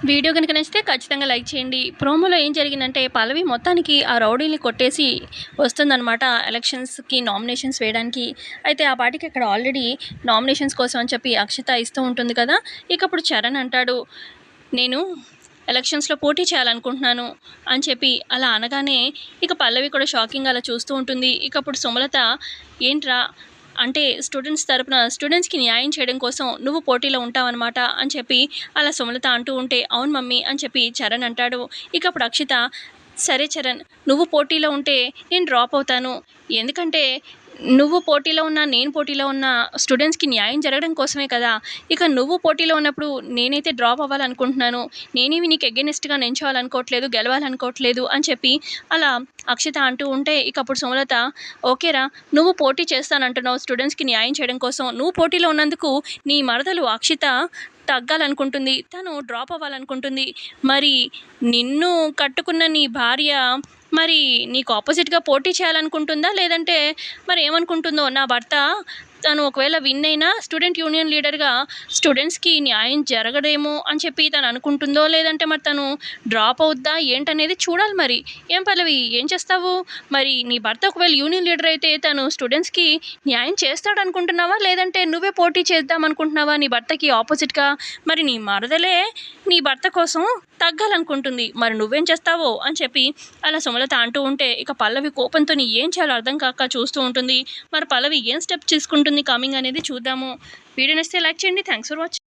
Video కనుక నచ్చితే ఖచ్చితంగా లైక్ చేయండి. ప్రోమోలో ఏం జరిగిందంటే పల్లవి మొత్తానికి ఆ రౌడీని కొట్టేసి వస్తుందనమాట ఎలక్షన్స్‌కి నామినేషన్స్ వేయడానికి. అయితే ఆ పాటికి అక్కడ ఆల్రెడీ నామినేషన్స్ కోసం అని చెప్పి అక్షిత ఇస్తూ ఉంటుంది కదా! ఇక అప్పుడు చరణ్ అంటాడు, నేను ఎలక్షన్స్‌లో పోటీ చేయాలనుకుంటున్నాను అని చెప్పి అలా అనగానే ఇక పల్లవి కూడా షాకింగ్‌గా అలా చూస్తూ ఉంటుంది. ఇక అప్పుడు సుమలత, ఏంట్రా అంటే స్టూడెంట్స్‌కి న్యాయం చేయడం కోసం నువ్వు పోటీలో ఉంటావనమాట అని చెప్పి అలా సుమలత అంటూ ఉంటే, అవును మమ్మీ అని చెప్పి చరణ్ అంటాడు. ఇక అప్పుడు అక్షిత, సరే చరణ్, నువ్వు పోటీలో ఉంటే నేను డ్రాప్ అవుతాను. ఎందుకంటే నువ్వు పోటీలో ఉన్నా, నేను పోటీలో ఉన్నా స్టూడెంట్స్‌కి న్యాయం జరగడం కోసమే కదా! ఇక నువ్వు పోటీలో ఉన్నప్పుడు నేనైతే డ్రాప్ అవ్వాలనుకుంటున్నాను. నేనేమి నీకు ఎగైనిస్ట్‌గా నించోవాలనుకోవట్లేదు, గెలవాలనుకోవట్లేదు అని చెప్పి అలా అక్షిత అంటూ ఉంటే, ఇక అప్పుడు సుమలత, ఓకేరా, నువ్వు పోటీ చేస్తానంటున్నావు స్టూడెంట్స్‌కి న్యాయం చేయడం కోసం. నువ్వు పోటీలో ఉన్నందుకు నీ మరదలు అక్షిత తగ్గాలనుకుంటుంది. తను డ్రాప్ అవ్వాలనుకుంటుంది. మరి నిన్ను కట్టుకున్న నీ భార్య మరి నీకు ఆపోజిట్‌గా పోటీ చేయాలనుకుంటుందా? లేదంటే మరి ఏమనుకుంటుందో, నా భర్త తను ఒకవేళ విన్ అయినా స్టూడెంట్ యూనియన్ లీడర్‌గా స్టూడెంట్స్‌కి న్యాయం జరగదేమో అని చెప్పి తను అనుకుంటుందో, లేదంటే మరి తను డ్రాప్ అవుద్దా ఏంటనేది చూడాలి మరి. ఏం పల్లవి, ఏం చేస్తావు? మరి నీ భర్త ఒకవేళ యూనియన్ లీడర్ అయితే తను స్టూడెంట్స్‌కి న్యాయం చేస్తాడనుకుంటున్నావా? లేదంటే నువ్వే పోటీ చేద్దామనుకుంటున్నావా నీ భర్తకి ఆపోజిట్‌గా? మరి నీ మరదలే నీ భర్త కోసం తగ్గాలనుకుంటుంది. మరి నువ్వేం చేస్తావో అని చెప్పి అలా సుమలత అంటూ ఉంటే, ఇక పల్లవి కోపంతోని ఏం చేయాలో అర్థం కాక చూస్తూ ఉంటుంది. మరి పల్లవి ఏం స్టెప్ తీసుకుంటుంది కమింగ్ అనేది చూద్దాము. వీడియో నచ్చితే లైక్ చేయండి. Thanks for watching.